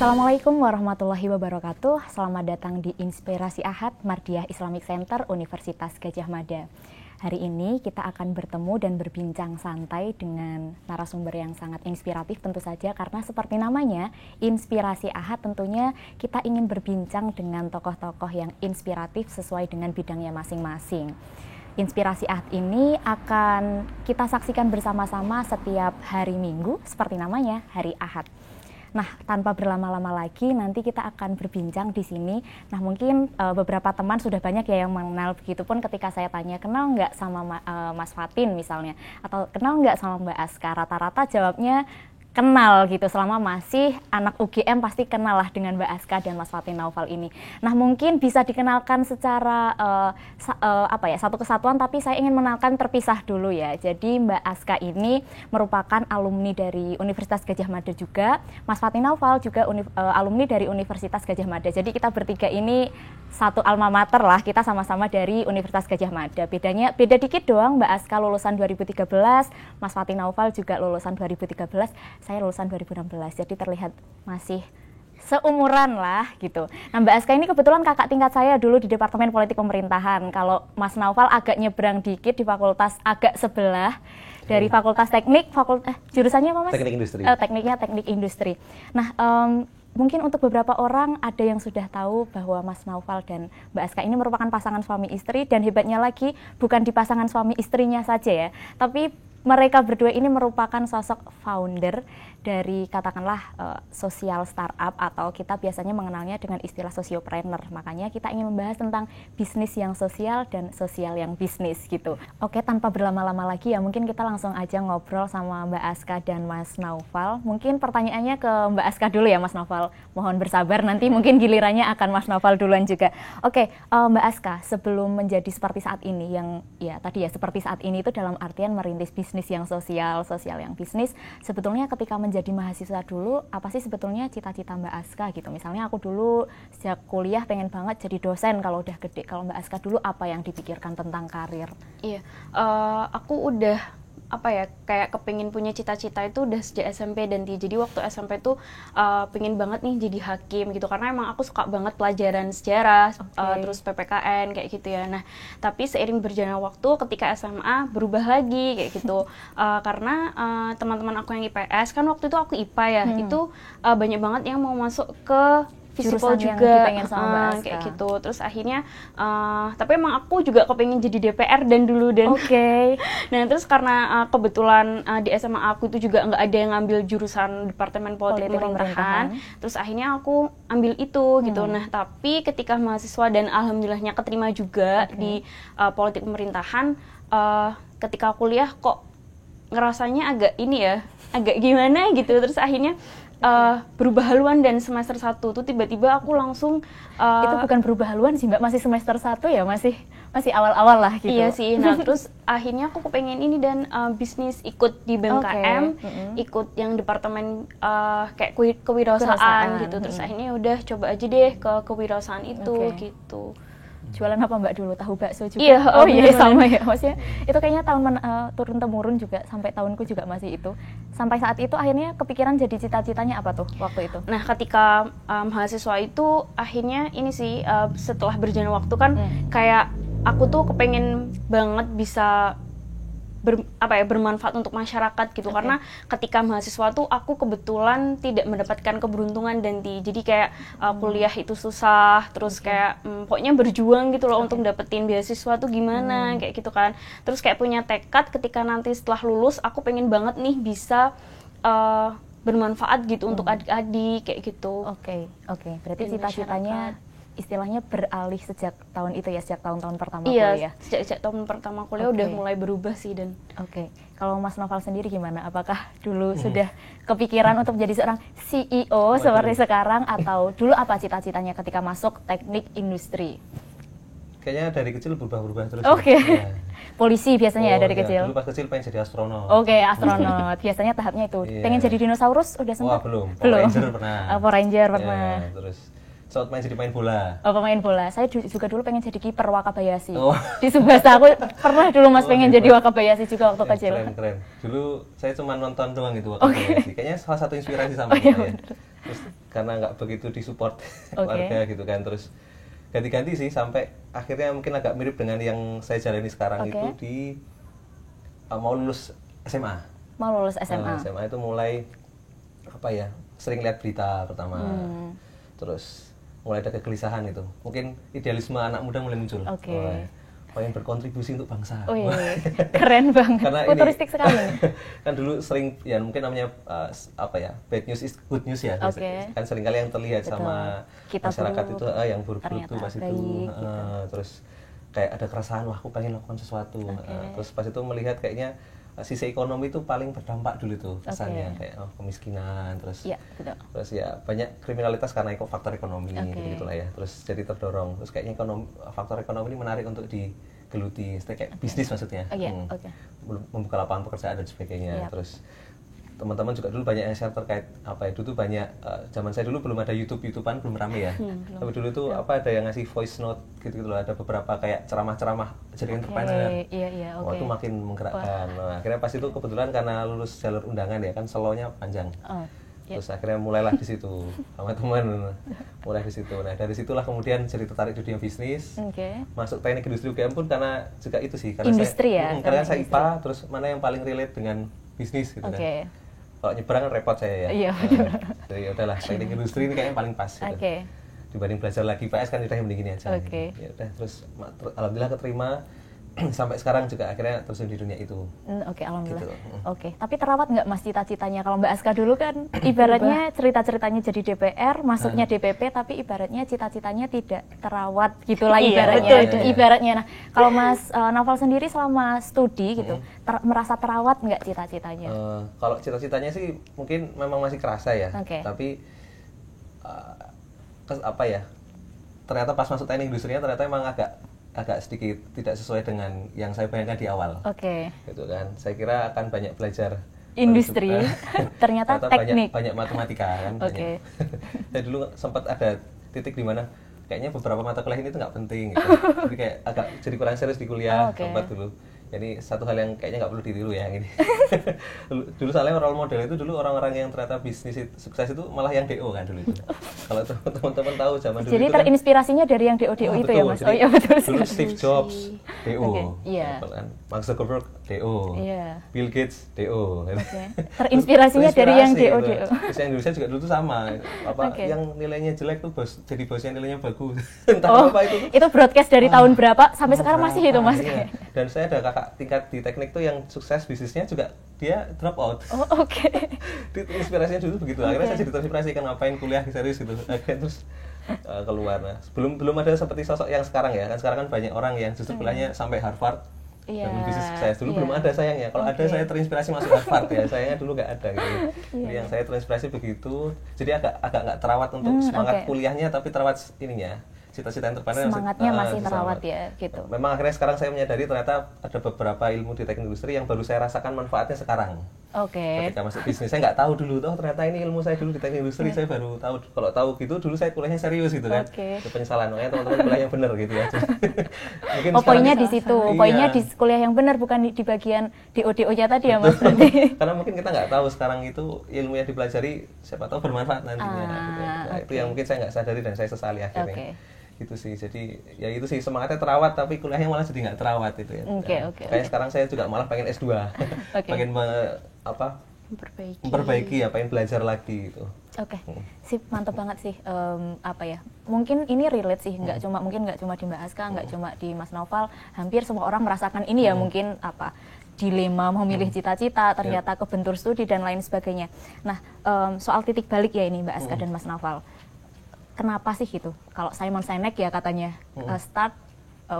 Assalamualaikum warahmatullahi wabarakatuh. Selamat datang di Inspirasi Ahad Mardiyah Islamic Center Universitas Gadjah Mada. Hari ini kita akan bertemu dan berbincang santai dengan narasumber yang sangat inspiratif tentu saja, karena seperti namanya, Inspirasi Ahad, tentunya kita ingin berbincang dengan tokoh-tokoh yang inspiratif sesuai dengan bidangnya masing-masing. Inspirasi Ahad ini akan kita saksikan bersama-sama setiap hari Minggu, seperti namanya, hari Ahad. Nah, tanpa berlama-lama lagi, nanti kita akan berbincang di sini. Nah, mungkin beberapa teman sudah banyak ya yang mengenal, begitupun ketika saya tanya, kenal nggak sama Mas Fatin misalnya, atau kenal nggak sama Mbak Aska, rata-rata jawabnya kenal gitu. Selama masih anak UGM pasti kenal lah dengan Mbak Aska dan Mas Fatin Naufal ini. Nah, mungkin bisa dikenalkan secara satu kesatuan, tapi saya ingin mengenalkan terpisah dulu ya. Jadi Mbak Aska ini merupakan alumni dari Universitas Gadjah Mada juga. Mas Fatin Naufal juga alumni dari Universitas Gadjah Mada. Jadi kita bertiga ini satu alma mater lah, kita sama-sama dari Universitas Gadjah Mada. Beda dikit doang, Mbak Aska lulusan 2013, Mas Fatin Naufal juga lulusan 2013. Saya lulusan 2016, jadi terlihat masih seumuran lah gitu. Nah, Mbak Aska ini kebetulan kakak tingkat saya dulu di Departemen Politik Pemerintahan. Kalau Mas Naufal agak nyebrang dikit di fakultas agak sebelah dari Fakultas Teknik, jurusannya apa Mas? Teknik Industri. Tekniknya Teknik Industri. Nah, mungkin untuk beberapa orang ada yang sudah tahu bahwa Mas Naufal dan Mbak Aska ini merupakan pasangan suami istri, dan hebatnya lagi bukan di pasangan suami istrinya saja ya, tapi mereka berdua ini merupakan sosok founder dari katakanlah sosial startup, atau kita biasanya mengenalnya dengan istilah sosiopreneur. Makanya kita ingin membahas tentang bisnis yang sosial dan sosial yang bisnis gitu. Oke, tanpa berlama-lama lagi ya, mungkin kita langsung aja ngobrol sama Mbak Aska dan Mas Naufal. Mungkin pertanyaannya ke Mbak Aska dulu ya Mas Naufal. Mohon bersabar, nanti mungkin gilirannya akan Mas Naufal duluan juga. Oke, Mbak Aska, sebelum menjadi seperti saat ini, yang ya tadi ya seperti saat ini itu dalam artian merintis bisnis yang sosial, sosial yang bisnis, sebetulnya ketika menjadi mahasiswa dulu, apa sih sebetulnya cita-cita Mbak Aska gitu? Misalnya aku dulu sejak kuliah pengen banget jadi dosen kalau udah gede. Kalau Mbak Aska dulu apa yang dipikirkan tentang karir? Iya, aku udah kayak kepengin punya cita-cita itu udah sejak SMP, dan jadi waktu SMP tuh pengen banget nih jadi hakim gitu, karena emang aku suka banget pelajaran sejarah, terus PPKN kayak gitu ya. Nah, tapi seiring berjalannya waktu ketika SMA berubah lagi kayak gitu, karena teman-teman aku yang IPS, kan waktu itu aku IPA ya, itu banyak banget yang mau masuk ke Visipol juga, sama Mbak Aska. Kayak gitu. Terus akhirnya, tapi emang aku juga kepengen jadi DPR dan dulu. Nah, terus karena kebetulan di SMA aku itu juga nggak ada yang ngambil jurusan Departemen Politik Pemerintahan, terus akhirnya aku ambil itu gitu. Nah, tapi ketika mahasiswa dan alhamdulillahnya keterima juga di Politik Pemerintahan, ketika kuliah kok ngerasanya agak gimana gitu. Terus akhirnya berubah haluan, dan semester 1 tuh tiba-tiba aku langsung itu bukan berubah haluan sih Mbak, masih semester 1 ya, masih awal-awal lah gitu. Iya sih. Nah, terus akhirnya aku kepengen ini dan bisnis, ikut di BMKM, ikut yang departemen kayak kewirausahaan gitu. Terus akhirnya udah coba aja deh ke kewirausahaan itu gitu. Jualan apa Mbak dulu? Tahu bakso juga? Iya, iya sama ya. Maksudnya itu kayaknya turun-temurun juga, sampai tahunku juga masih itu. Sampai saat itu akhirnya kepikiran jadi cita-citanya apa tuh waktu itu? Nah, ketika mahasiswa itu akhirnya ini sih, setelah berjalan waktu kan kayak aku tuh kepengen banget bisa bermanfaat untuk masyarakat gitu. Karena ketika mahasiswa tuh aku kebetulan tidak mendapatkan keberuntungan, dan jadi kayak kuliah itu susah, terus kayak pokoknya berjuang gitu loh untuk dapetin beasiswa tuh gimana kayak gitu kan. Terus kayak punya tekad ketika nanti setelah lulus aku pengen banget nih bisa bermanfaat gitu untuk adik-adik kayak gitu. Oke. Berarti cita-citanya istilahnya beralih sejak tahun itu ya, sejak tahun-tahun pertama kuliah. Iya, sejak tahun pertama kuliah udah mulai berubah sih. Dan kalau Mas Naufal sendiri gimana? Apakah dulu sudah kepikiran untuk menjadi seorang CEO seperti sekarang, atau dulu apa cita-citanya ketika masuk teknik industri? Kayaknya dari kecil berubah-ubah terus. Ya. Polisi biasanya ya dari kecil. Dulu pas kecil pengen jadi astronot. Astronot. Biasanya tahapnya itu. Pengen jadi dinosaurus udah sempat? Belum. Power Ranger pernah. Power Ranger pernah. Terus sempat jadi pemain bola. Pemain bola. Saya juga dulu pengen jadi kiper Wakabayashi. Di Subasa aku pernah dulu Mas pengen jadi Wakabayashi juga waktu kecil. Keren. Dulu saya cuma nonton doang gitu Wakabayashi. Kayaknya salah satu inspirasi sama saya. Terus karena nggak begitu disupport Oke. warga gitu kan. Terus ganti-ganti sih sampai akhirnya mungkin agak mirip dengan yang saya jalani sekarang Oke. itu di mau lulus SMA. Mau lulus SMA. SMA itu mulai apa ya, sering lihat berita pertama, terus mulai ada kegelisahan itu. Mungkin idealisme anak muda mulai muncul. Oke. Wah, pengen berkontribusi untuk bangsa. Oh iya, keren banget. Karena Futuristik sekali. kan dulu sering ya mungkin namanya apa ya, bad news is good news ya. Oke. Kan sering kali yang terlihat Betul. sama Kita masyarakat buruk, itu yang buruk-buruk ternyata tuh pas baik, itu. gitu. Terus kayak ada keresahan, wah aku pengen lakukan sesuatu. Terus pas itu melihat kayaknya sisi ekonomi itu paling berdampak dulu tuh kesannya, kayak kemiskinan, terus Iya, betul. terus ya banyak kriminalitas karena faktor ekonomi Oke. gitulah ya. Terus jadi terdorong, terus kayaknya faktor ekonomi ini menarik untuk digeluti, kayak bisnis maksudnya. Oh iya, oke. Membuka lapangan pekerjaan dan sebagainya. Yap. Terus teman-teman juga dulu banyak yang share terkait apa ya, dulu tuh banyak zaman saya dulu belum ada YouTubean, belum rame ya. Tapi dulu tuh apa, ada yang ngasih voice note gitu loh, ada beberapa kayak ceramah-ceramah jadi entrepreneur. Iya, Wah, itu makin menggerakkan. Nah, akhirnya pas itu kebetulan karena lulus jalur undangan ya kan, selonya panjang. Oh, iya. Terus akhirnya mulailah di situ sama teman, mulai di situ. Nah dari situlah kemudian jadi tertarik di dunia bisnis, Oke. masuk teknik industri UGM pun karena juga itu sih, karena Industri saya, ya, karena teknik saya industri. IPA, terus mana yang paling relate dengan bisnis gitu Oke. kan. Kalau nyebrang kan repot saya ya. Iya, Jadi udahlah, teknik industri ini kayaknya paling pas gitu. Oke. Dibanding belajar lagi PS kan udah yang mending ini aja. Oke. Ya udah, terus alhamdulillah keterima. Sampai sekarang juga akhirnya terjun di dunia itu. Oke, alhamdulillah. Gitu. Oke, tapi terawat nggak Mas cita-citanya? Kalau Mbak Aska dulu kan ibaratnya cerita-ceritanya jadi DPR, masuknya DPP, tapi ibaratnya cita-citanya tidak terawat gitulah Iya, ibaratnya. betul. Ibaratnya. Nah, kalau Mas Naufal sendiri selama studi gitu, merasa terawat nggak cita-citanya? Kalau cita-citanya sih mungkin memang masih kerasa ya. Oke. Tapi apa ya? Ternyata pas masuk teknik industrinya ternyata emang agak sedikit tidak sesuai dengan yang saya bayangkan di awal. Oke. Gitu kan. Saya kira akan banyak belajar Industri, ternyata teknik. banyak matematika kan. Oke. Saya dulu sempat ada titik di mana kayaknya beberapa mata kuliah ini tuh nggak penting gitu. Jadi kayak agak jadi kurang serius di kuliah. Oke. Sempat dulu. Jadi satu hal yang kayaknya nggak perlu ditiru ya ini. Dulu soalnya role model itu dulu orang-orang yang ternyata bisnis sukses itu malah yang DO kan dulu itu. Kalau teman-teman tahu zaman dulu Jadi itu kan, terinspirasinya dari yang DO-DO itu ya betul. Mas? Jadi Oh iya betul dulu sekali. Steve Jobs DO, Oke, iya. kan? Mark Zuckerberg DO, Iya. Bill Gates DO. Oke. Terinspirasinya dari yang Terinspirasi DO-DO. gitu. Terus yang Indonesia juga dulu tuh sama. Oke. Yang nilainya jelek tuh jadi bos yang nilainya bagus. Entah apa itu tuh. Itu broadcast dari tahun berapa sampai sekarang masih itu Mas? Iya. Dan saya ada kakak tingkat di teknik tuh yang sukses bisnisnya juga dia drop out. Oh, oke. Inspirasinya dulu begitu. Akhirnya saya jadi terinspirasi kan ngapain kuliah serius gitu. Akhirnya terus keluar. Nah, belum ada seperti sosok yang sekarang ya. Kan sekarang kan banyak orang yang justru kuliahnya sampai Harvard. Iya. Dan bisnis sukses. Dulu Iya. belum ada sayangnya. Kalau ada Oke. saya terinspirasi masuk Harvard ya. Sayangnya dulu nggak ada gitu. Jadi yang saya terinspirasi begitu. Jadi agak nggak terawat untuk semangat oke. kuliahnya, tapi terawat ininya. Cita-cita entrepreneur Semangatnya masih sama. terawat ya gitu. Memang akhirnya sekarang saya menyadari ternyata ada beberapa ilmu di teknik industri yang baru saya rasakan manfaatnya sekarang. Oke. Ketika masuk bisnis, saya nggak tahu dulu, ternyata ini ilmu saya dulu di teknik industri, saya baru tahu. Kalau tahu gitu, dulu saya kuliahnya serius gitu kan. Oke. Itu penyesalan, makanya teman-teman kuliah yang benar gitu ya. Mungkin Oh, poinnya sekarang- di situ. Iya. Poinnya di kuliah yang benar bukan di bagian DO-DO-nya tadi ya Mas berarti. Karena mungkin kita nggak tahu sekarang itu ilmu yang dipelajari, siapa tahu bermanfaat nantinya. gitu. Nah, itu oke. yang mungkin saya nggak sadari dan saya sesali akhirnya. Oke. Gitu sih, jadi ya itu sih semangatnya terawat tapi kuliahnya malah jadi nggak terawat itu ya. Oke, Nah, oke, kayak oke. sekarang saya juga malah pengen S2. Oke. Pengen memperbaiki ya, pengen belajar lagi gitu. Oke, sip, mantap banget sih. Apa ya? Mungkin ini relate sih, mungkin nggak cuma di Mbak Aska, nggak cuma di Mas Naufal. Hampir semua orang merasakan ini ya, mungkin apa? Dilema memilih cita-cita, ternyata kebentur studi dan lain sebagainya. Nah, soal titik balik ya ini Mbak Aska dan Mas Naufal. Kenapa sih gitu? Kalau Simon Sinek ya katanya start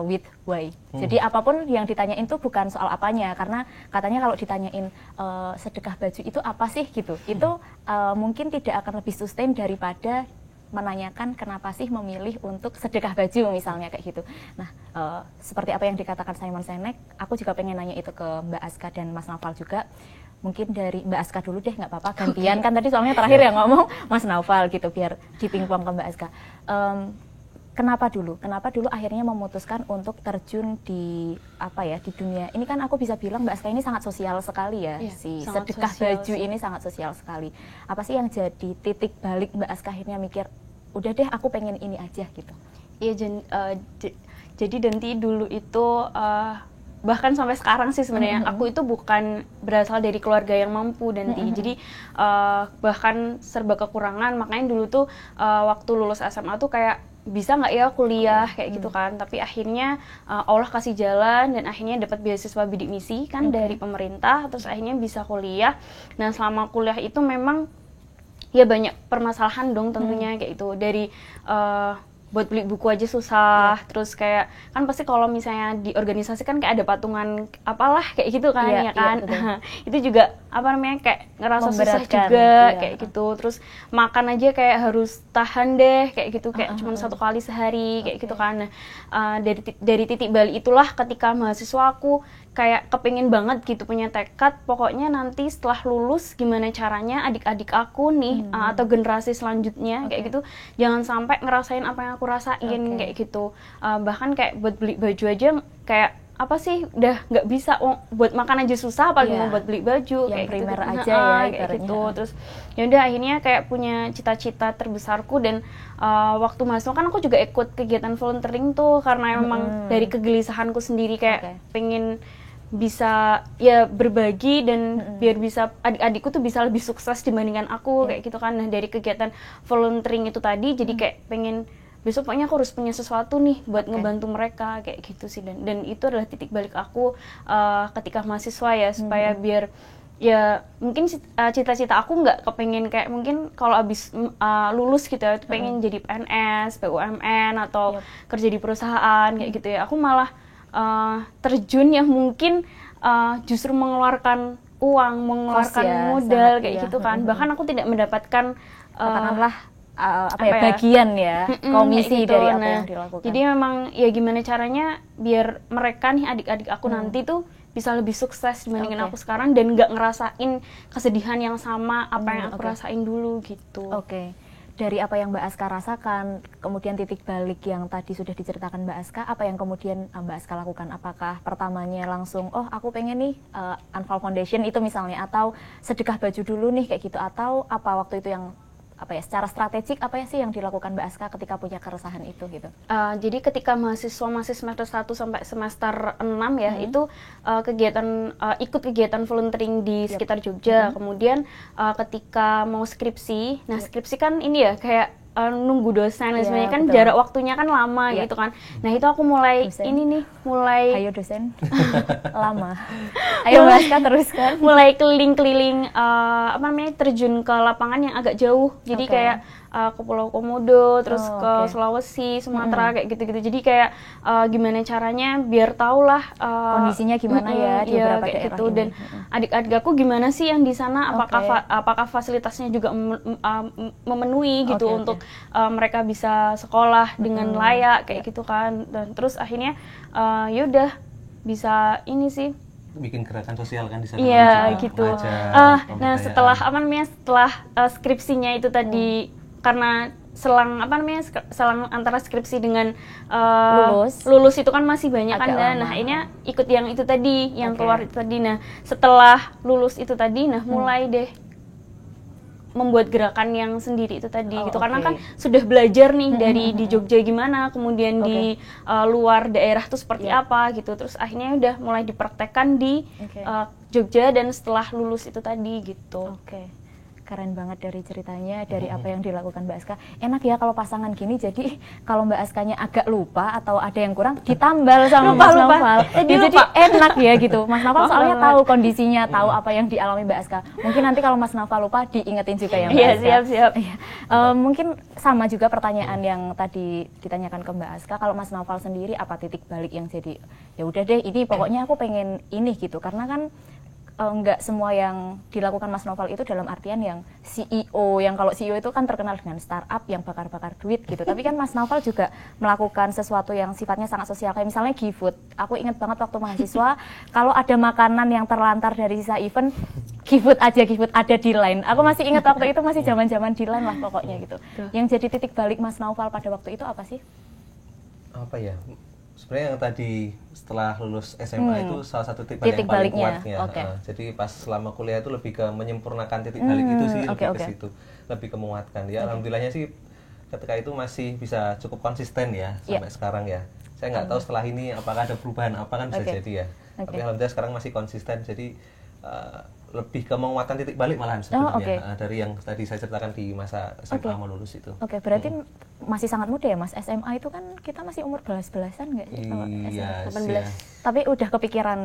with why. Jadi apapun yang ditanyain tuh bukan soal apanya, karena katanya kalau ditanyain sedekah baju itu apa sih gitu, itu mungkin tidak akan lebih sustain daripada menanyakan kenapa sih memilih untuk sedekah baju misalnya kayak gitu. Nah, seperti apa yang dikatakan Simon Sinek, aku juga pengen nanya itu ke Mbak Aska dan Mas Naufal juga. Mungkin dari Mbak Aska dulu deh, nggak apa-apa, gantian kan tadi soalnya terakhir yang ngomong Mas Naufal gitu, biar dipingpong ke Mbak Aska. Kenapa dulu akhirnya memutuskan untuk terjun di di dunia ini? Kan aku bisa bilang Mbak Aska ini sangat sosial sekali ya, si sedekah baju ini sangat sosial sekali. Apa sih yang jadi titik balik Mbak Aska akhirnya mikir, udah deh aku pengen ini aja gitu? Iya, jadi Danti dulu itu bahkan sampai sekarang sih sebenarnya aku itu bukan berasal dari keluarga yang mampu Danti. Jadi bahkan serba kekurangan, makanya dulu tuh waktu lulus SMA tuh kayak bisa nggak ya kuliah kayak gitu kan. Tapi akhirnya Allah kasih jalan dan akhirnya dapat beasiswa bidik misi kan dari pemerintah, terus akhirnya bisa kuliah. Nah selama kuliah itu memang ya banyak permasalahan dong tentunya kayak itu, dari buat beli buku aja susah, terus kayak kan pasti kalau misalnya di organisasi kan kayak ada patungan apalah kayak gitu kan, ya kan, itu juga apa namanya kayak ngerasa susah juga kayak gitu. Terus makan aja kayak harus tahan deh kayak gitu, kayak cuma 1 kali sehari kayak gitu kan. Nah dari titik balik itulah ketika mahasiswa aku kayak kepingin banget gitu, punya tekad pokoknya nanti setelah lulus gimana caranya adik-adik aku nih atau generasi selanjutnya kayak gitu jangan sampai ngerasain apa yang aku rasain kayak gitu. Bahkan kayak buat beli baju aja kayak apa sih udah nggak bisa, buat makan aja susah apalagi mau buat beli baju yang kayak primer gitu. aja ya kayak gitu. Terus ya udah akhirnya kayak punya cita-cita terbesarku, dan waktu mahasiswa kan aku juga ikut kegiatan volunteering tuh karena memang dari kegelisahanku sendiri kayak pengen bisa ya berbagi dan biar bisa adik-adikku tuh bisa lebih sukses dibandingkan aku kayak gitu kan. Nah dari kegiatan volunteering itu tadi jadi kayak pengen besok pokoknya aku harus punya sesuatu nih buat ngebantu mereka kayak gitu sih. Dan itu adalah titik balik aku ketika mahasiswa ya, supaya biar ya mungkin cita-cita aku nggak kepengen kayak mungkin kalau abis lulus gitu ya pengen jadi PNS, BUMN atau kerja di perusahaan kayak gitu ya. Aku malah terjun yang mungkin justru mengeluarkan uang, mengeluarkan modal kayak gitu kan. Bahkan aku tidak mendapatkan katakanlah bagian ya, komisi gitu, dari apa yang dilakukan. Jadi memang ya gimana caranya biar mereka nih adik-adik aku nanti tuh bisa lebih sukses dibandingin aku sekarang dan nggak ngerasain kesedihan yang sama apa yang aku rasain dulu gitu. Dari apa yang Mbak Aska rasakan, kemudian titik balik yang tadi sudah diceritakan Mbak Aska, apa yang kemudian Mbak Aska lakukan? Apakah pertamanya langsung, oh aku pengen nih Unfall Foundation itu misalnya, atau sedekah baju dulu nih kayak gitu, atau apa waktu itu yang secara strategik apa ya sih yang dilakukan Mbak Aska ketika punya keresahan itu gitu? Jadi ketika mahasiswa masih semester 1 sampai semester 6 ya, itu ikut kegiatan volunteering di sekitar Jogja. Kemudian ketika mau skripsi, nah skripsi kan ini ya kayak nunggu dosen dan sebenarnya kan jarak waktunya kan lama gitu kan. Nah itu aku mulai ayo dosen lama, ayo Mbak Aska teruskan. Mulai keliling-keliling terjun ke lapangan yang agak jauh, jadi kayak ke Pulau Komodo, terus ke Sulawesi, Sumatera kayak gitu-gitu. Jadi kayak gimana caranya biar tahulah kondisinya gimana ya di beberapa daerah gitu. ini. Dan adik-adik aku gimana sih yang di sana, apakah fasilitasnya juga memenuhi gitu untuk mereka bisa sekolah dengan layak kayak gitu kan. Dan terus akhirnya yaudah bisa ini sih bikin gerakan sosial kan di sana. Iya gitu. Nah setelah skripsinya itu tadi, karena selang antara skripsi dengan lulus itu kan masih banyak kan, nah akhirnya ikut yang itu tadi, yang keluar itu tadi. Nah setelah lulus itu tadi, nah mulai deh membuat gerakan yang sendiri itu tadi gitu, karena kan sudah belajar nih dari di Jogja gimana, kemudian di luar daerah tuh seperti apa gitu, terus akhirnya udah mulai dipraktekkan di Jogja dan setelah lulus itu tadi gitu. Keren banget dari ceritanya, dari apa yang dilakukan Mbak Aska. Enak ya kalau pasangan gini, jadi kalau Mbak Askanya agak lupa atau ada yang kurang ditambal sama Mas Naufal. Jadi enak ya gitu. Mas Naufal soalnya tahu kondisinya, tahu apa yang dialami Mbak Aska. Mungkin nanti kalau Mas Naufal lupa diingetin juga ya Mbak Aska. Iya, siap. Mungkin sama juga pertanyaan yang tadi ditanyakan ke Mbak Aska. Kalau Mas Naufal sendiri apa titik balik yang jadi ya udah deh ini pokoknya aku pengen ini gitu, karena kan nggak semua yang dilakukan Mas Naufal itu dalam artian yang CEO, yang kalau CEO itu kan terkenal dengan startup yang bakar-bakar duit gitu. Tapi kan Mas Naufal juga melakukan sesuatu yang sifatnya sangat sosial, kayak misalnya GoFood. Aku ingat banget waktu mahasiswa, kalau ada makanan yang terlantar dari sisa event, GoFood ada di Line. Aku masih ingat waktu itu masih zaman-zaman di Line lah pokoknya gitu. Yang jadi titik balik Mas Naufal pada waktu itu apa sih? apa ya? Sebenarnya yang tadi setelah lulus SMA itu salah satu titik balik Titik yang paling baliknya, kuatnya. oke. Jadi pas selama kuliah itu lebih ke menyempurnakan titik balik itu sih, oke, lebih ke oke. situ, lebih ke menguatkan. Ya alhamdulillahnya sih ketika itu masih bisa cukup konsisten ya sampai sekarang ya. Saya nggak tahu setelah ini apakah ada perubahan apa kan bisa Oke. jadi ya. Tapi alhamdulillah sekarang masih konsisten. Jadi lebih ke menguatkan titik balik malahan sebenarnya dari yang tadi saya ceritakan di masa SMA mau lulus itu. Oke, berarti masih sangat muda ya Mas. SMA itu kan kita masih umur belas-belasan nggak sih kalau Iya, SMA? 18. Tapi udah kepikiran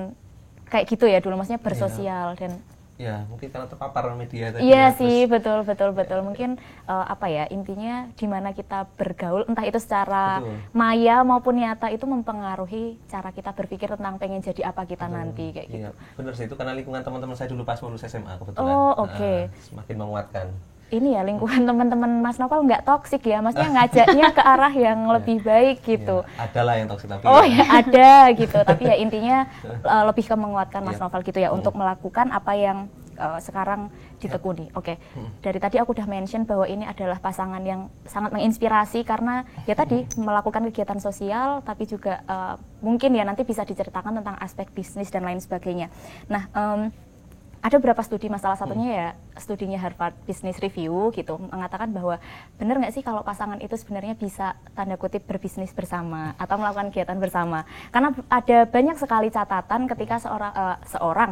kayak gitu ya dulu, maksudnya bersosial dan ya mungkin karena terpapar media tadi. iya ya, sih, betul. Mungkin apa ya, intinya di mana kita bergaul, entah itu secara maya maupun nyata, itu mempengaruhi cara kita berpikir tentang pengen jadi apa kita nanti kayak gitu. Iya, benar sih, itu karena lingkungan teman-teman saya dulu pas lulus SMA kebetulan. Oh, oke. Semakin menguatkan. Ini ya lingkungan teman-teman Mas Novel nggak toksik ya, maksudnya ngajaknya ke arah yang lebih baik gitu. Ya, ada lah yang toksik tapi ya ada gitu, tapi ya intinya lebih ke menguatkan Mas Novel gitu ya untuk melakukan apa yang sekarang ditekuni. Oke. Dari tadi aku udah mention bahwa ini adalah pasangan yang sangat menginspirasi karena ya tadi melakukan kegiatan sosial, tapi juga mungkin ya nanti bisa diceritakan tentang aspek bisnis dan lain sebagainya. Nah, ada beberapa studi, salah satunya ya studinya Harvard Business Review gitu, mengatakan bahwa benar nggak sih kalau pasangan itu sebenarnya bisa tanda kutip berbisnis bersama atau melakukan kegiatan bersama, karena ada banyak sekali catatan ketika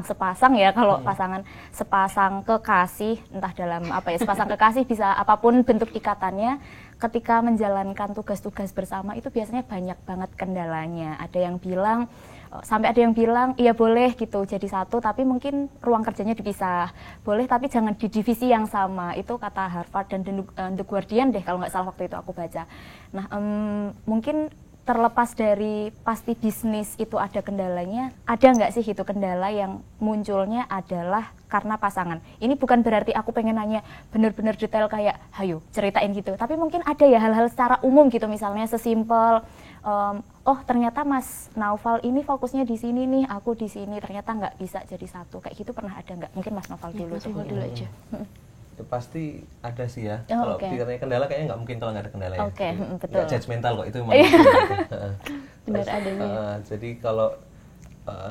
sepasang ya, kalau pasangan sepasang kekasih, entah dalam apa ya, sepasang kekasih bisa apapun bentuk ikatannya, ketika menjalankan tugas-tugas bersama itu biasanya banyak banget kendalanya. Ada yang bilang sampai ada yang bilang iya boleh gitu jadi satu tapi mungkin ruang kerjanya dipisah, boleh tapi jangan di divisi yang sama, itu kata Harvard dan The Guardian deh kalau nggak salah waktu itu aku baca. Nah mungkin terlepas dari pasti bisnis itu ada kendalanya, ada nggak sih itu kendala yang munculnya adalah karena pasangan? Ini bukan berarti aku pengen nanya bener-bener detail kayak hayo ceritain gitu, tapi mungkin ada ya hal-hal secara umum gitu, misalnya sesimpel oh ternyata Mas Naufal ini fokusnya di sini nih, aku di sini, ternyata nggak bisa jadi satu, kayak gitu pernah ada nggak? Mungkin Mas Naufal dulu. Dulu aja. Ya, pasti ada sih ya. Kalau ditanya kendala kayaknya nggak mungkin kalau nggak ada kendala ya. Betul. Nggak judgmental kok itu memang. Benar adanya. Jadi kalau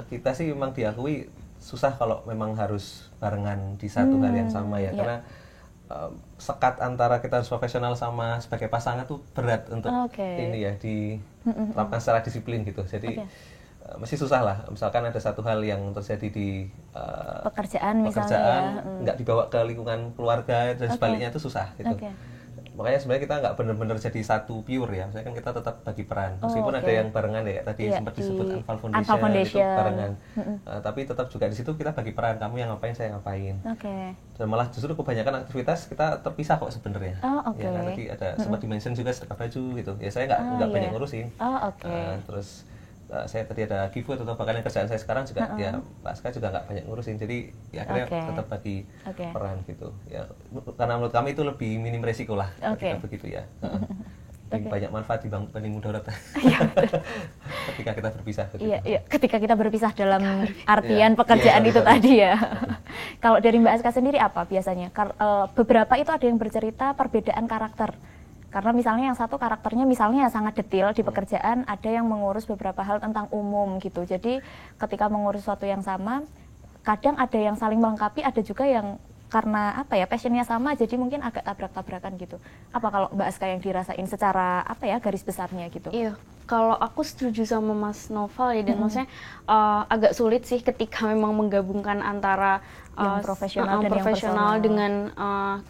kita sih memang diakui susah kalau memang harus barengan di satu hal yang sama ya, karena sekat antara kita harus profesional sama sebagai pasangan tuh berat untuk ini ya diterapkan secara disiplin gitu. Jadi masih susah lah. Misalkan ada satu hal yang terjadi di pekerjaan misalnya, nggak dibawa ke lingkungan keluarga dan sebaliknya itu susah gitu. Makanya sebenarnya kita nggak benar-benar jadi satu pure ya. Misalnya kan kita tetap bagi peran. Meskipun ada yang barengan ya, tadi sempat disebut Anfal Foundation. Itu barengan. Tapi tetap juga di situ kita bagi peran. Kamu yang ngapain, saya ngapain. Dan malah justru kebanyakan aktivitas kita terpisah kok sebenarnya. Ya kan tadi ada sempat dimention juga setrika baju gitu. Ya saya nggak banyak ngurusin. Terus saya tadi ada giveaway atau bahkan yang kerjaan saya sekarang juga ya Pak Aska juga nggak banyak ngurusin, jadi ya akhirnya tetap bagi peran gitu ya, karena menurut kami itu lebih minim resiko lah ketika begitu ya. Lebih banyak manfaat dibanding mudarat ketika kita berpisah gitu. Iya, ketika kita berpisah dalam artian pekerjaan itu tadi ya. Kalau dari Mbak Aska sendiri apa biasanya? Beberapa itu ada yang bercerita perbedaan karakter. Karena misalnya yang satu karakternya misalnya sangat detail di pekerjaan, ada yang mengurus beberapa hal tentang umum gitu. Jadi ketika mengurus sesuatu yang sama, kadang ada yang saling melengkapi, ada juga yang karena apa ya passionnya sama, jadi mungkin agak tabrak-tabrakan gitu. Apa kalau Mbak Aska yang dirasain secara apa ya garis besarnya gitu? Iya, kalau aku setuju sama Mas Novel ya, dan maksudnya agak sulit sih ketika memang menggabungkan antara yang profesional dan profesional yang dengan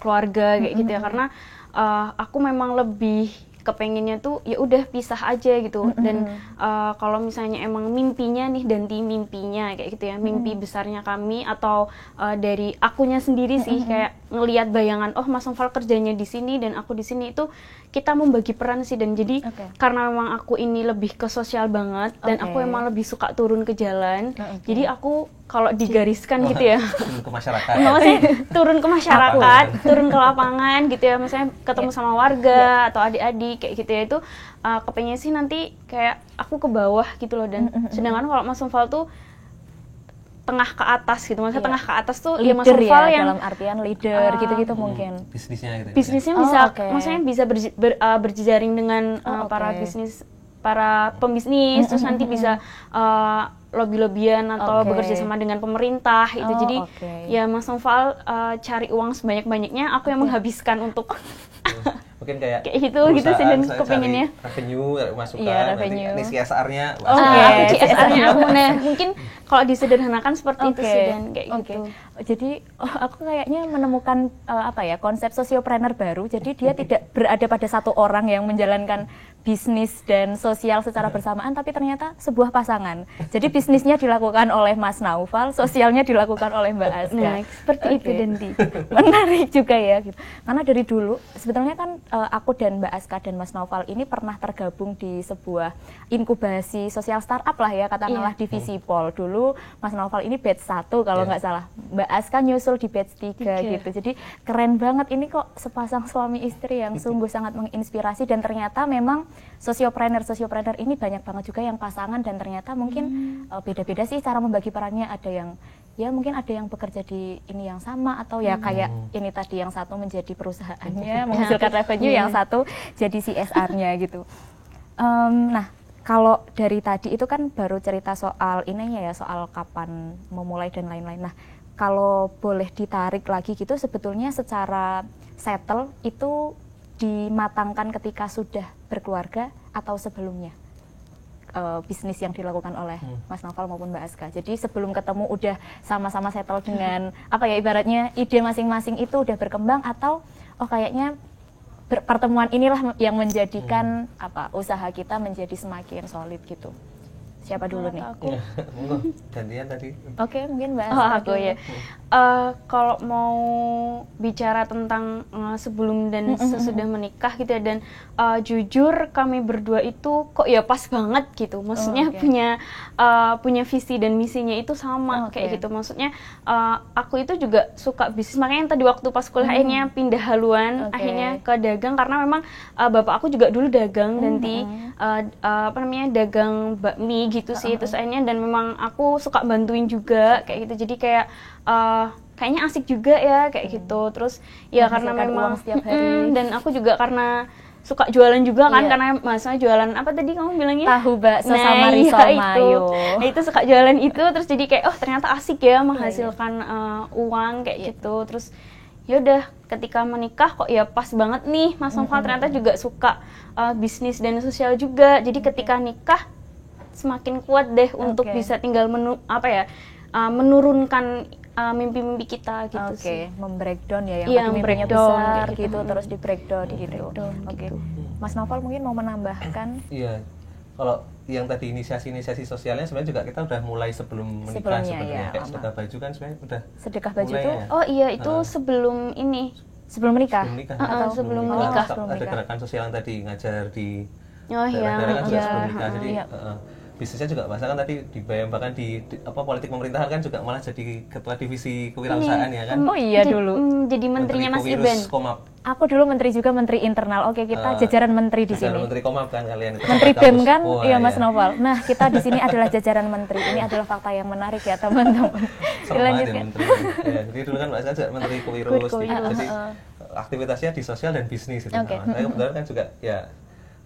keluarga kayak gitu ya, karena aku memang lebih kepengennya tuh ya udah pisah aja gitu. Dan kalau misalnya emang mimpinya nih dan tim mimpinya kayak gitu ya, mimpi besarnya kami atau dari akunya sendiri sih, kayak ngelihat bayangan oh Mas Novel kerjanya di sini dan aku di sini, itu kita membagi peran sih. Dan jadi karena memang aku ini lebih ke sosial banget dan aku emang lebih suka turun ke jalan, jadi aku kalau digariskan gitu ya, turun ke masyarakat. Maksudnya turun ke masyarakat, turun ke lapangan gitu ya, misalnya ketemu sama warga atau adik-adik kayak gitu ya, itu kepengen sih nanti kayak aku ke bawah gitu loh. Dan sedangkan kalau Mas Novel tuh tengah ke atas gitu, maksudnya tengah ke atas tuh leader ya Mas Novel yang dalam artian leader gitu-gitu mungkin. Bisnisnya gitu. Bisnisnya bisa, maksudnya bisa berjejaring dengan para bisnis para pembisnis, terus nanti bisa lobby-lobbyan atau bekerja sama dengan pemerintah itu. Jadi ya Mas Noval cari uang sebanyak-banyaknya, aku yang menghabiskan untuk mungkin kayak gitu sih dan kepinginnya revenue masukan, revenue. nanti CSR-nya CSR-nya aku mungkin kalau disederhanakan seperti itu sih dan kayak gitu. Jadi aku kayaknya menemukan konsep sosiopreneur baru. Jadi dia tidak berada pada satu orang yang menjalankan bisnis dan sosial secara bersamaan, tapi ternyata sebuah pasangan. Jadi bisnisnya dilakukan oleh Mas Naufal, sosialnya dilakukan oleh Mbak Aska. Nah, seperti itu Denti. Menarik juga ya gitu. Karena dari dulu sebetulnya kan aku dan Mbak Aska dan Mas Naufal ini pernah tergabung di sebuah inkubasi sosial startup lah ya, katakanlah di Visipol. Dulu Mas Naufal ini batch 1 kalau nggak salah. Mbak Aska nyusul di batch 3 gitu. Jadi keren banget ini kok sepasang suami istri yang sungguh sangat menginspirasi, dan ternyata memang sosiopreneur ini banyak banget juga yang pasangan, dan ternyata mungkin beda-beda sih cara membagi perannya. Ada yang ya mungkin ada yang bekerja di ini yang sama, atau ya kayak ini tadi yang satu menjadi perusahaannya menghasilkan revenue, yang satu jadi CSR-nya gitu. Nah, kalau dari tadi itu kan baru cerita soal ininya ya, soal kapan memulai dan lain-lain. Nah, kalau boleh ditarik lagi gitu, sebetulnya secara settle itu dimatangkan ketika sudah berkeluarga atau sebelumnya bisnis yang dilakukan oleh Mas Naufal maupun Mbak Aska. Jadi sebelum ketemu udah sama-sama settle dengan ibaratnya ide masing-masing itu udah berkembang, atau kayaknya pertemuan inilah yang menjadikan usaha kita menjadi semakin solid gitu. Siapa dulu nih? Aku. Gantian tadi. Oke, mungkin Mbak Aska. Aku ya. Kalau mau bicara tentang sebelum dan sesudah menikah gitu ya, dan jujur kami berdua itu kok ya pas banget gitu. Maksudnya punya visi dan misinya itu sama kayak gitu. Maksudnya aku itu juga suka bisnis, makanya yang tadi waktu pas kuliah akhirnya pindah haluan akhirnya ke dagang, karena memang bapak aku juga dulu dagang nanti dagang bakmi gitu sih. Terus akhirnya dan memang aku suka bantuin juga kayak gitu. Jadi kayak kayaknya asik juga ya kayak gitu. Terus ya karena memang setiap hari. Dan aku juga karena suka jualan juga kan, karena masalah jualan apa tadi kamu bilangnya? Tahu bakso sama risol mayo. Nah, itu suka jualan itu, terus jadi kayak ternyata asik ya menghasilkan uang kayak gitu. Terus yaudah ketika menikah kok ya pas banget nih Mas Noufal ternyata juga suka bisnis dan sosial juga. Jadi ketika nikah semakin kuat deh untuk bisa tinggal menurunkan mimpi-mimpi kita gitu sih. Membreakdown ya, yang tadi mimpinya besar gitu, terus di breakdown gitu. Gitu. Mas Noufal mungkin mau menambahkan? Iya, kalau yang tadi inisiasi sosialnya sebenarnya juga kita udah mulai sebelum menikah sebenarnya. Kayak sedekah baju kan sebenarnya udah. Sedekah baju mulai, itu? Ya. Oh iya, itu sebelum ini. Sebelum menikah? Sebelum menikah. Ada gerakan sosial yang tadi ngajar di daerah-daerah kan juga sebelum menikah. Jadi bisnisnya juga bahasa kan tadi bahkan di politik pemerintahan kan juga malah jadi ketua divisi kewirausahaan ya kan. Oh iya dulu. Jadi menterinya Mas Iben. Aku dulu menteri juga, menteri internal. Oke, kita jajaran menteri di sini. Menteri Komap kan kalian. Menteri BEM kan? Iya Mas Noufal. Nah, kita di sini adalah jajaran menteri. Ini adalah fakta yang menarik ya teman-teman. Dilanjutkan. Jadi dulu kan Mbak Aska juga menteri kewirus. Jadi aktivitasnya di sosial dan bisnis gitu. Saya kebetulan kan juga ya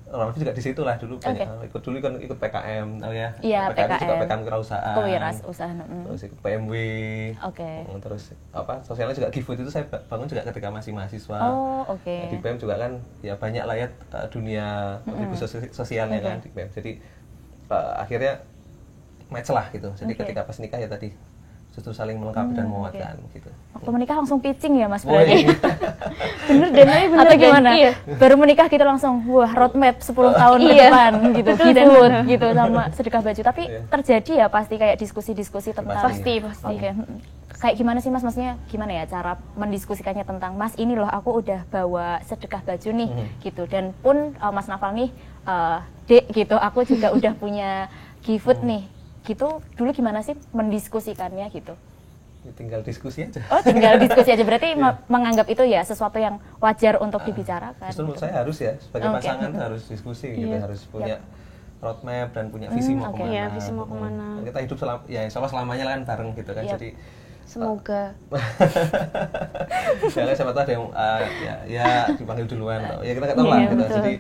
orang juga di situ lah dulu banyak ikut PKM ya. Iya, PKM juga PKM kewirausahaan. Terus ikut PMW. Terus sosialnya juga GiveFood itu saya bangun juga ketika masih mahasiswa. Di PEM juga kan ya banyak lah ya dunia kontribusi sosialnya kan di PEM. Jadi akhirnya match lah gitu. Jadi ketika pas nikah ya tadi justru saling melengkapi dan menguatkan gitu. Waktu menikah langsung pitching ya Mas berarti? Bener deh, bener. Atau gimana? Iya. Baru menikah kita langsung, roadmap 10 tahun ke depan gitu, GiveFood gitu sama sedekah baju. Tapi terjadi ya pasti kayak diskusi-diskusi tentang Pasti. Kayak gimana sih Mas, maksudnya gimana ya cara mendiskusikannya tentang Mas ini loh aku udah bawa sedekah baju nih gitu, dan pun Mas Noufal nih Dek gitu, aku juga udah punya GiveFood nih gitu. Dulu gimana sih mendiskusikannya gitu? Tinggal diskusi aja. Tinggal diskusi aja. Berarti menganggap itu ya sesuatu yang wajar untuk dibicarakan. Justru menurut saya harus ya, sebagai pasangan harus diskusi gitu, harus punya roadmap dan punya visi mau kemana. Iya, visi mau kemana. Kita hidup selamanya lah kan bareng gitu kan. Jadi semoga. Ya siapa tahu ada yang ya dipanggil duluan. Ya kita nggak tahu lah gitu. Jadi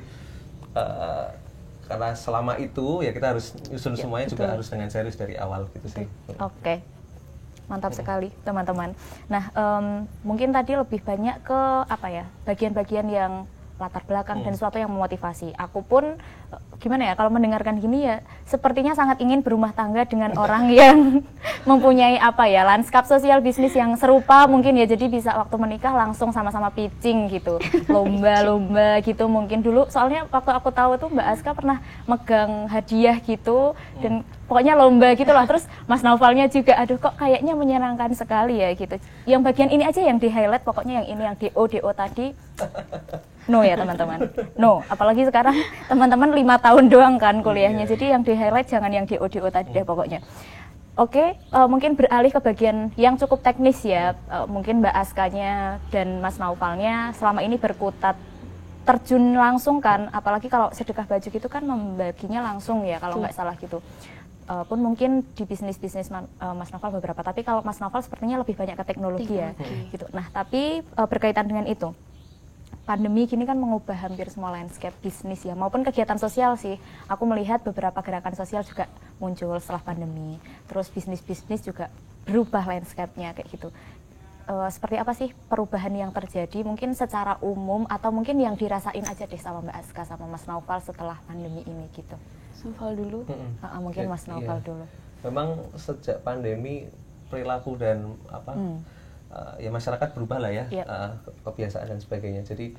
karena selama itu ya kita harus nyusun semuanya juga harus dengan serius dari awal gitu sih. Oke. Mantap sekali teman-teman. Nah, mungkin tadi lebih banyak ke apa ya, bagian-bagian yang latar belakang dan sesuatu yang memotivasi. Aku pun gimana ya, kalau mendengarkan gini ya sepertinya sangat ingin berumah tangga dengan orang yang mempunyai apa ya, lanskap sosial bisnis yang serupa mungkin ya, jadi bisa waktu menikah langsung sama-sama pitching gitu, lomba-lomba gitu mungkin dulu. Soalnya waktu aku tahu tuh Mbak Aska pernah megang hadiah gitu dan pokoknya lomba gitu lah. Terus Mas Naufalnya juga, aduh kok kayaknya menyenangkan sekali ya gitu. Yang bagian ini aja yang di highlight, pokoknya yang ini yang DO tadi no ya teman-teman, no. Apalagi sekarang teman-teman 5 tahun doang kan kuliahnya, jadi yang di highlight jangan yang DO tadi deh pokoknya. Oke, mungkin beralih ke bagian yang cukup teknis ya. Mungkin Mbak Askanya dan Mas Naufalnya selama ini berkutat terjun langsung kan, apalagi kalau sedekah baju gitu kan membaginya langsung ya kalau nggak salah gitu. Pun mungkin di bisnis-bisnis Mas Naufal beberapa, tapi kalau Mas Naufal sepertinya lebih banyak ke teknologi ya gitu. Nah, tapi berkaitan dengan itu, pandemi gini kan mengubah hampir semua landscape bisnis ya, maupun kegiatan sosial sih. Aku melihat beberapa gerakan sosial juga muncul setelah pandemi. Terus bisnis-bisnis juga berubah landscape-nya kayak gitu. Seperti apa sih perubahan yang terjadi mungkin secara umum atau mungkin yang dirasain aja deh sama Mbak Aska sama Mas Naufal setelah pandemi ini gitu. Mas Naufal dulu. Mungkin Mas Naufal dulu. Memang sejak pandemi perilaku dan ya masyarakat berubah lah ya, kebiasaan dan sebagainya. Jadi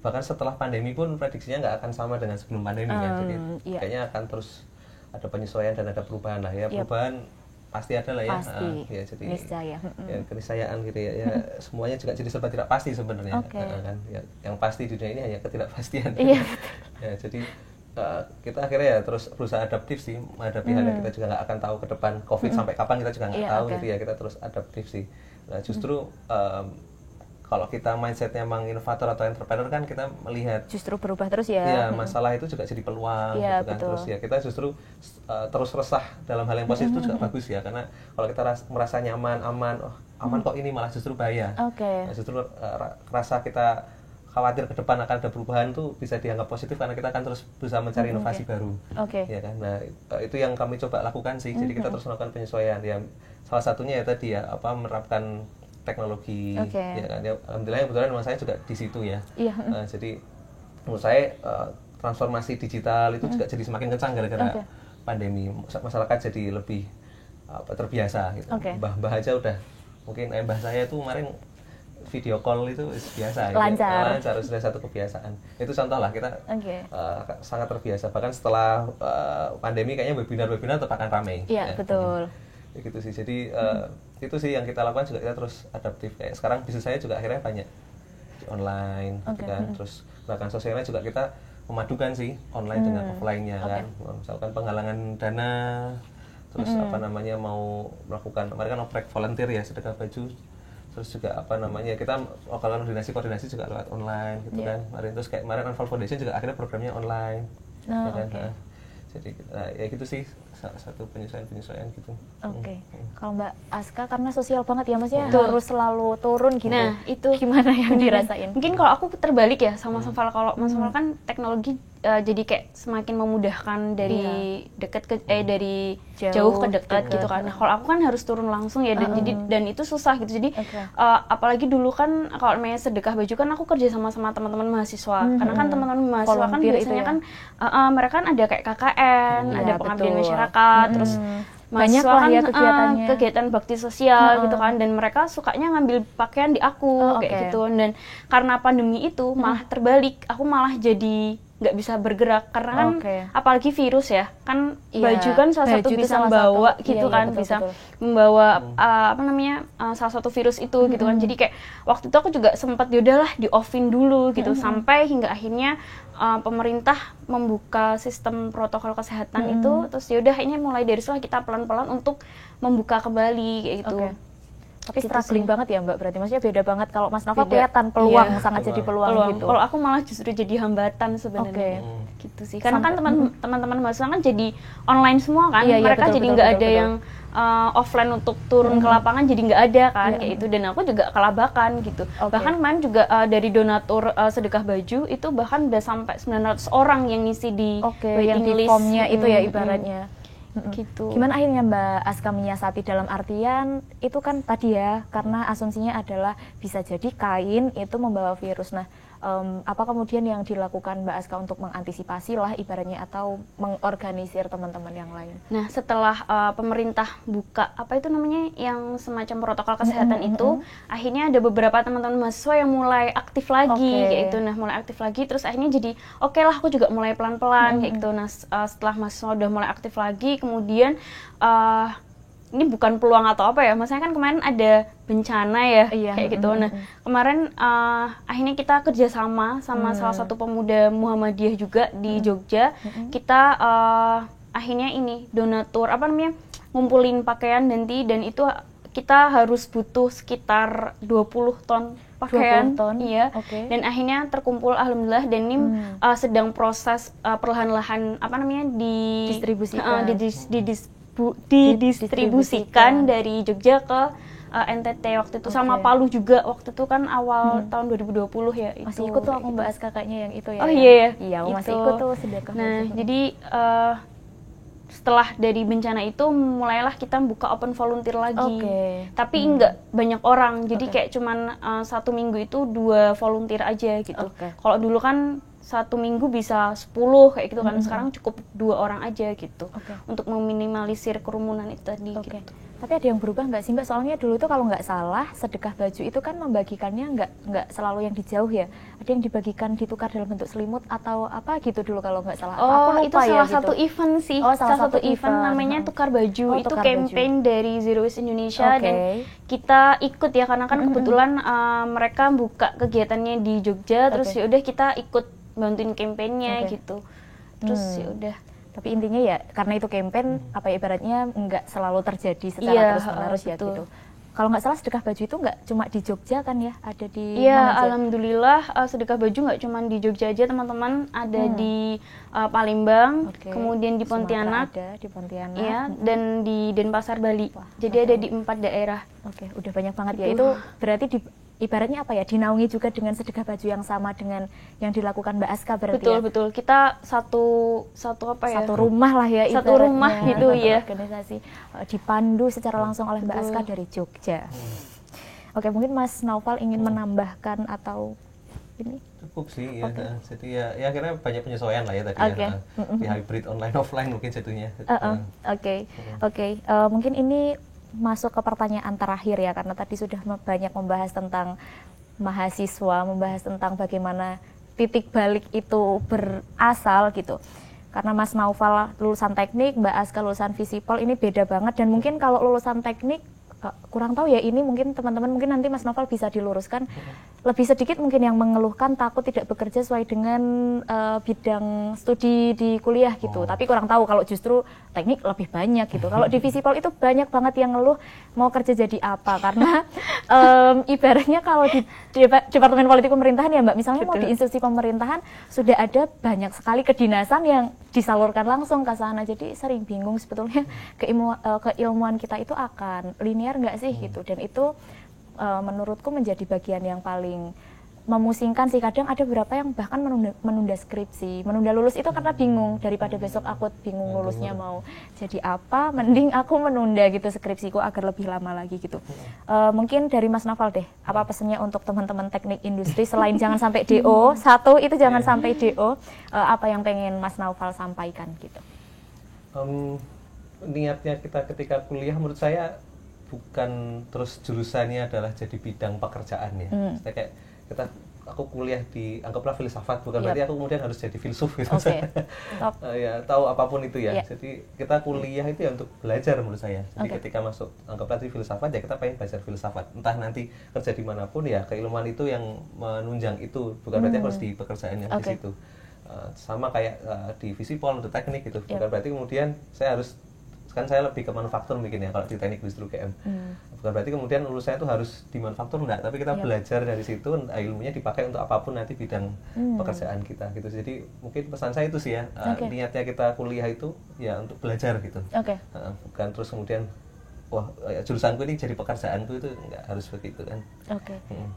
bahkan setelah pandemi pun prediksinya nggak akan sama dengan sebelum pandemi kan. Jadi kayaknya akan terus ada penyesuaian dan ada perubahan lah ya. Perubahan pasti ada lah ya. Ya jadi niscaya. Ya keniscayaan gitu ya. Ya semuanya juga jadi serba tidak pasti sebenarnya. Kan ya, yang pasti di dunia ini hanya ketidakpastian. Ya jadi kita akhirnya ya terus berusaha adaptif sih menghadapi hal yang kita juga nggak akan tahu ke depan. Covid sampai kapan kita juga nggak tahu gitu ya. Kita terus adaptif sih. Nah justru kalau kita mindsetnya emang inovator atau entrepreneur kan kita melihat justru berubah terus ya. Ya masalah itu juga jadi peluang gitu kan. Betul. Terus ya kita justru terus resah dalam hal yang positif itu juga bagus ya, karena kalau kita merasa nyaman, aman kok ini malah justru bahaya. Nah, justru rasa kita khawatir ke depan akan ada perubahan tuh bisa dianggap positif karena kita akan terus berusaha mencari inovasi baru. Ya kan. Nah itu yang kami coba lakukan sih. Jadi kita terus melakukan penyesuaian. Yang salah satunya ya tadi ya menerapkan teknologi, ya kan. Ya, alhamdulillah kebetulan memang saya juga di situ ya. Jadi menurut saya transformasi digital itu juga jadi semakin kencang gara-gara pandemi. Masyarakat jadi lebih terbiasa gitu. Mbah aja udah mungkin mbah saya tuh kemarin video call itu biasa lancar sudah satu kebiasaan. Itu contoh lah kita sangat terbiasa. Bahkan setelah pandemi kayaknya webinar tetap akan ramai. Betul. Ya gitu sih. Jadi itu sih yang kita lakukan, juga kita terus adaptif. Kayak sekarang bisnis saya juga akhirnya banyak di online gitu kan. Terus gerakan sosialnya juga kita memadukan sih online dengan offline-nya kan. Misalkan penggalangan dana, terus mau melakukan kemarin kan oprek volunteer ya, sedekah baju. Terus juga kita melakukan koordinasi juga lewat online gitu kan. Terus kayak kemarin Unfold Foundation juga akhirnya programnya online. Jadi ya gitu sih salah satu penyesuaian gitu. Kalau Mbak Aska karena sosial banget ya Mas ya, harus selalu turun gitu. Nah itu gimana yang dirasain? Mungkin kalau aku terbalik ya sama Mas Naufal. Kalau Mas Naufal kan teknologi jadi kayak semakin memudahkan dari dekat ke dari jauh ke dekat gitu kan. Nah, kalau aku kan harus turun langsung ya, dan itu susah gitu. Jadi apalagi dulu kan kalau namanya sedekah baju kan aku kerja sama teman-teman mahasiswa. Karena kan teman-teman mahasiswa kan biasanya kan mereka kan ada kayak KKN, ada pengabdian masyarakat, terus banyak mahasiswa lah ya kegiatannya, kegiatan bakti sosial gitu kan, dan mereka sukanya ngambil pakaian di aku kayak gitu. Dan karena pandemi itu malah terbalik, aku malah jadi nggak bisa bergerak karena kan apalagi virus ya kan, baju kan salah satu bisa membawa gitu kan, bisa membawa salah satu virus itu gitu kan. Jadi kayak waktu itu aku juga sempat yaudahlah di offin dulu gitu, sampai hingga akhirnya pemerintah membuka sistem protokol kesehatan itu. Terus yaudah ini mulai dari setelah kita pelan-pelan untuk membuka kembali kayak gitu. Tapi struggling banget ya Mbak, berarti maksudnya beda banget. Kalau Mas Naufal kelihatan peluang, sangat jadi peluang gitu. Kalau aku malah justru jadi hambatan sebenarnya. gitu sih. Karena kan teman-teman mahasiswa kan jadi online semua kan, mereka betul, jadi nggak ada yang offline untuk turun ke lapangan, jadi nggak ada kan kayak itu. Dan aku juga kelabakan gitu. Bahkan kemarin juga dari donatur sedekah baju itu bahkan udah sampai 900 orang yang ngisi di yang di formnya itu ya ibaratnya. Gitu. Gimana akhirnya Mbak Aska menyiasati, dalam artian itu kan tadi ya, karena asumsinya adalah bisa jadi kain itu membawa virus. Nah, apa kemudian yang dilakukan Mbak Aska untuk mengantisipasi lah ibaratnya atau mengorganisir teman-teman yang lain? Nah, setelah pemerintah buka apa itu namanya yang semacam protokol kesehatan itu, akhirnya ada beberapa teman-teman mahasiswa yang mulai aktif lagi kayak gitu. Nah, mulai aktif lagi terus akhirnya jadi oke lah, aku juga mulai pelan-pelan kayak gitu. Nah, setelah mahasiswa udah mulai aktif lagi, kemudian ini bukan peluang atau apa ya, maksudnya kan kemarin ada bencana ya kayak gitu. Nah, kemarin akhirnya kita kerjasama sama salah satu pemuda Muhammadiyah juga di Jogja. Kita akhirnya ini donatur apa namanya, ngumpulin pakaian nanti, dan itu kita harus butuh sekitar 20 ton pakaian. 20 ton? Dan akhirnya terkumpul alhamdulillah, dan ini sedang proses perlahan-lahan apa namanya didistribusikan dari Jogja ke NTT waktu itu, sama Palu juga waktu itu kan awal tahun 2020 ya itu. Masih ikut tuh aku Mbak Aska kayaknya yang itu ya. Oh iya aku masih ikut tuh sedekah. Nah, jadi setelah dari bencana itu mulailah kita buka open volunteer lagi. Tapi enggak banyak orang, jadi kayak cuman 1 minggu itu 2 volunteer aja gitu. Kalau dulu kan 1 minggu bisa 10 kayak gitu kan, sekarang cukup 2 orang aja gitu, untuk meminimalisir kerumunan itu tadi gitu. Tapi ada yang berubah nggak sih Mbak? Soalnya dulu tuh kalau nggak salah sedekah baju itu kan membagikannya nggak selalu yang di jauh ya, ada yang dibagikan ditukar dalam bentuk selimut atau apa gitu dulu kalau nggak salah. Aku lupa itu salah ya, satu gitu. event sih, salah satu event namanya tukar baju. Itu tukar campaign baju dari Zero Waste Indonesia, dan kita ikut ya karena kan kebetulan mereka buka kegiatannya di Jogja, terus ya udah kita ikut bantuin kampanyenya gitu. Terus ya udah. Tapi intinya ya karena itu campaign apa ya, ibaratnya nggak selalu terjadi secara terus-menerus ya gitu. Kalau nggak salah sedekah baju itu nggak cuma di Jogja kan ya, ada di mana aja? Alhamdulillah sedekah baju nggak cuma di Jogja aja teman-teman, ada di Palembang, kemudian di Pontianak, dan di Denpasar Bali. Jadi ada di 4 daerah. Udah banyak banget ya. Itu berarti ibaratnya apa ya, dinaungi juga dengan sedekah baju yang sama dengan yang dilakukan Mbak Aska berarti. Betul. Kita satu apa ya? Satu rumah lah ya. Satu rumah gitu ya. Organisasi dipandu secara langsung oleh Mbak Aska dari Jogja. Mungkin Mas Naufal ingin menambahkan atau ini? Cukup sih ya. Jadi ya akhirnya banyak penyesuaian lah ya tadi ya. Di hybrid online offline mungkin jatuhnya. Mungkin ini masuk ke pertanyaan terakhir ya, karena tadi sudah banyak membahas tentang mahasiswa, membahas tentang bagaimana titik balik itu berasal gitu. Karena Mas Naufal lulusan teknik, Mbak Aska lulusan Visipol, ini beda banget. Dan mungkin kalau lulusan teknik kurang tahu ya, ini mungkin teman-teman, mungkin nanti Mas Naufal bisa diluruskan. Lebih sedikit mungkin yang mengeluhkan takut tidak bekerja sesuai dengan bidang studi di kuliah gitu. Tapi kurang tahu kalau justru teknik lebih banyak gitu. Kalau di Visipol itu banyak banget yang ngeluh mau kerja jadi apa, karena ibaratnya kalau di Departemen Politik Pemerintahan ya Mbak, misalnya mau di institusi pemerintahan sudah ada banyak sekali kedinasan yang disalurkan langsung ke sana. Jadi sering bingung sebetulnya keilmuan kita itu akan linear nggak sih gitu. Dan itu menurutku menjadi bagian yang paling memusingkan sih. Kadang ada beberapa yang bahkan menunda skripsi, menunda lulus itu karena bingung, daripada besok aku bingung lulusnya mau jadi apa, mending aku menunda gitu skripsiku agar lebih lama lagi gitu. Mungkin dari Mas Naufal deh, apa pesannya untuk teman-teman teknik industri selain jangan sampai DO, satu itu jangan sampai DO, apa yang pengen Mas Naufal sampaikan gitu? Niatnya kita ketika kuliah menurut saya bukan terus jurusannya adalah jadi bidang pekerjaan ya. Maksudnya kayak aku kuliah di anggaplah filsafat, bukan berarti aku kemudian harus jadi filsuf gitu. Ya tahu apapun itu ya. Jadi kita kuliah itu ya untuk belajar menurut saya. Jadi ketika masuk anggaplah di filsafat ya kita pengen belajar filsafat. Entah nanti kerja dimanapun ya keilmuan itu yang menunjang itu, bukan berarti harus di pekerjaan yang di situ. Sama kayak di Visipol untuk teknik gitu. Bukan berarti kemudian saya harus kan saya lebih ke manufaktur mungkin ya kalau di teknik industri UGM. Bukan berarti kemudian lulus saya itu harus di manufaktur, enggak, tapi kita belajar dari situ, ilmunya dipakai untuk apapun nanti bidang pekerjaan kita gitu. Jadi mungkin pesan saya itu sih ya, niatnya kita kuliah itu ya untuk belajar gitu. Bukan terus kemudian wah jurusanku ini jadi pekerjaanku, itu nggak harus begitu kan.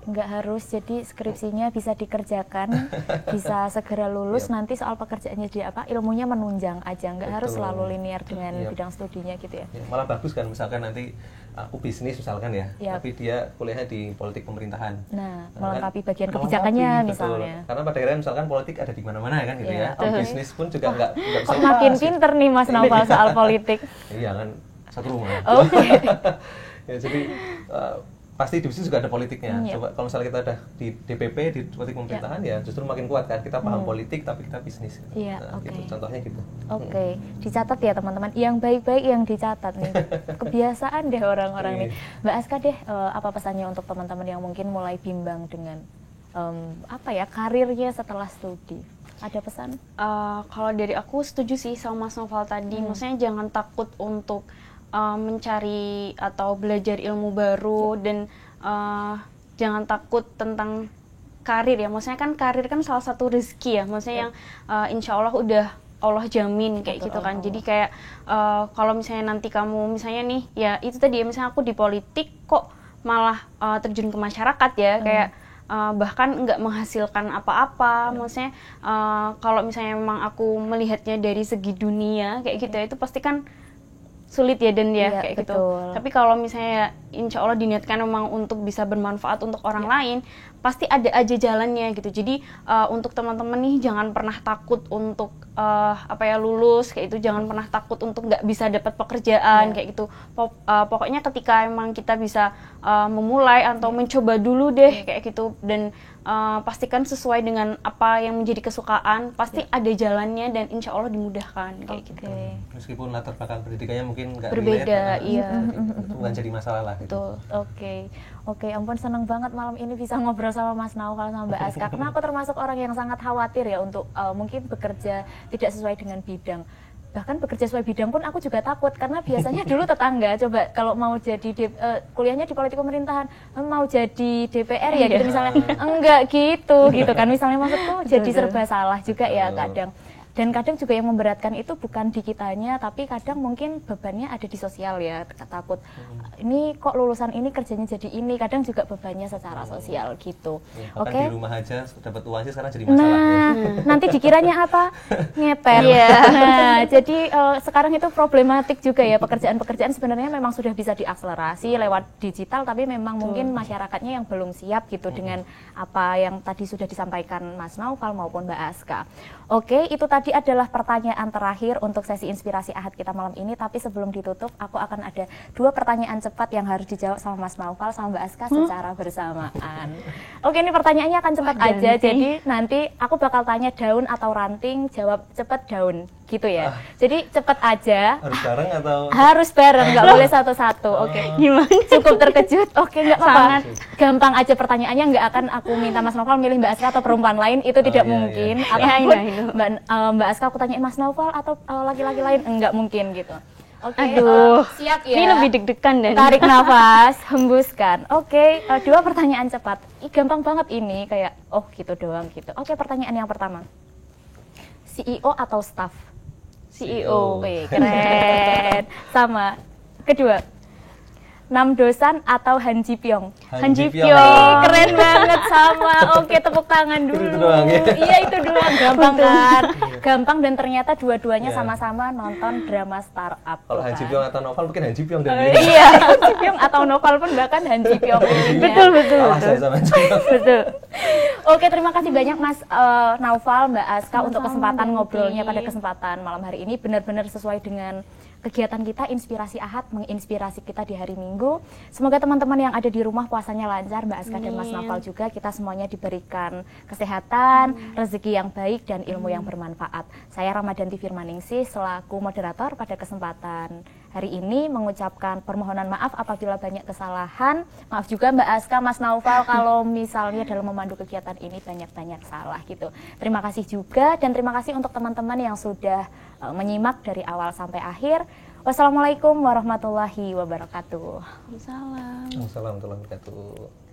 Nggak harus, jadi skripsinya bisa dikerjakan, bisa segera lulus, nanti soal pekerjaannya jadi apa, ilmunya menunjang aja, nggak harus selalu linear dengan bidang studinya gitu ya. Malah bagus kan, misalkan nanti aku bisnis misalkan ya, tapi dia kuliahnya di politik pemerintahan. Nah, melengkapi bagian kebijakannya misalnya. Karena pada akhirnya misalkan politik ada di mana-mana ya kan gitu ya. Bisnis pun juga nggak bisa. Makin pinter nih Mas Naufal soal politik. Iya kan, satu rumah. Ya, jadi pasti di bisnis juga ada politiknya. Coba kalau misalnya kita ada di DPP, di politik pemerintahan ya justru makin kuat kan. Kita paham politik tapi kita bisnis. Gitu, contohnya gitu. Dicatat ya teman-teman. Yang baik-baik yang dicatat nih. Kebiasaan deh orang-orang nih. Mbak Aska deh, apa pesannya untuk teman-teman yang mungkin mulai bimbang dengan karirnya setelah studi? Ada pesan? Kalau dari aku setuju sih sama Mas Naufal tadi. Maksudnya jangan takut untuk mencari atau belajar ilmu baru, dan jangan takut tentang karir ya. Maksudnya kan karir kan salah satu rezeki ya. Maksudnya yang insya Allah udah Allah jamin kayak gitu kan. Jadi kayak kalau misalnya nanti kamu misalnya nih ya itu tadi ya, misalnya aku di politik kok malah terjun ke masyarakat ya, kayak bahkan nggak menghasilkan apa-apa. Maksudnya kalau misalnya memang aku melihatnya dari segi dunia kayak gitu ya, itu pasti kan sulit ya Dan ya, kayak gitu. Tapi kalau misalnya insya Allah diniatkan memang untuk bisa bermanfaat untuk orang lain, pasti ada aja jalannya gitu. Jadi untuk teman-teman nih jangan pernah takut untuk lulus kayak itu, jangan pernah takut untuk nggak bisa dapat pekerjaan kayak gitu. Pokoknya ketika emang kita bisa memulai atau mencoba dulu deh kayak gitu, dan pastikan sesuai dengan apa yang menjadi kesukaan, pasti ada jalannya dan insya Allah dimudahkan kayak gitu. Meskipun latar belakang pendidikannya mungkin nggak berbeda, itu bukan jadi masalah lah. Betul. Oke, ampun senang banget malam ini bisa ngobrol sama Mas Naufal sama Mbak Aska. Karena aku termasuk orang yang sangat khawatir ya untuk mungkin bekerja tidak sesuai dengan bidang. Bahkan bekerja sesuai bidang pun aku juga takut, karena biasanya dulu tetangga coba kalau mau jadi kuliahnya di politik pemerintahan, mau jadi DPR ya gitu misalnya, enggak gitu kan misalnya, maksudku jadi serba salah juga ya kadang. Dan kadang juga yang memberatkan itu bukan di kitanya, tapi kadang mungkin bebannya ada di sosial ya, takut ini kok lulusan ini kerjanya jadi ini, kadang juga bebannya secara sosial gitu. Bahkan di rumah aja dapat uang sih sekarang jadi masalah. Nanti dikiranya apa? Ngepet. Nah, jadi sekarang itu problematik juga ya, pekerjaan-pekerjaan sebenarnya memang sudah bisa diakselerasi lewat digital, tapi memang mungkin masyarakatnya yang belum siap gitu dengan apa yang tadi sudah disampaikan Mas Naufal maupun Mbak Aska. Oke, itu tadi adalah pertanyaan terakhir untuk sesi inspirasi Ahad kita malam ini, tapi sebelum ditutup aku akan ada 2 pertanyaan cepat yang harus dijawab sama Mas Naufal sama Mbak Aska secara bersamaan. Oke, ini pertanyaannya akan cepat aja, jadi nanti aku bakal tanya daun atau ranting, jawab cepat daun gitu ya. Jadi cepat aja. Harus bareng atau? Harus bareng, nggak boleh satu-satu. Oke. Gimana? Cukup terkejut? Oke, nggak apa-apa. Gampang aja pertanyaannya, nggak akan aku minta Mas Naufal milih Mbak Aska atau perempuan lain, itu tidak mungkin. Ataupun Mbak Aska aku tanyain Mas Naufal atau laki-laki lain, enggak mungkin gitu. Oke, siap ya. Ini lebih deg-degan dan tarik nafas, hembuskan. Oke, 2 pertanyaan cepat. Gampang banget ini, kayak gitu doang gitu. Oke, pertanyaan yang pertama. CEO atau staff? CEO. Wih, keren. Sama. Kedua, Nam Dosan atau Han Ji Pyong? Han Ji Pyong. Keren banget, sama. Oke, tepuk tangan dulu. Itu doang ya? Iya, itu doang. Gampang kan? Gampang, dan ternyata dua-duanya sama-sama nonton drama startup. Kalau Han Ji Pyong atau Novel mungkin Han Ji Pyong dan iya, Han Ji Pyong atau Novel pun bahkan Han Ji Pyong. Betul. Betul. Oke, terima kasih banyak Mas Naufal, Mbak Aska untuk kesempatan ngobrolnya pada kesempatan malam hari ini. Benar-benar sesuai dengan kegiatan kita, Inspirasi Ahad, menginspirasi kita di hari Minggu. Semoga teman-teman yang ada di rumah puasanya lancar, Mbak Aska dan Mas Naufal juga, kita semuanya diberikan kesehatan, rezeki yang baik, dan ilmu yang bermanfaat. Saya Ramadanti Firmaningsih selaku moderator pada kesempatan hari ini mengucapkan permohonan maaf apabila banyak kesalahan. Maaf juga Mbak Aska, Mas Naufal kalau misalnya dalam memandu kegiatan ini banyak-banyak salah gitu. Terima kasih juga, dan terima kasih untuk teman-teman yang sudah menyimak dari awal sampai akhir. Wassalamualaikum warahmatullahi wabarakatuh. Salam. Assalamualaikum warahmatullahi wabarakatuh.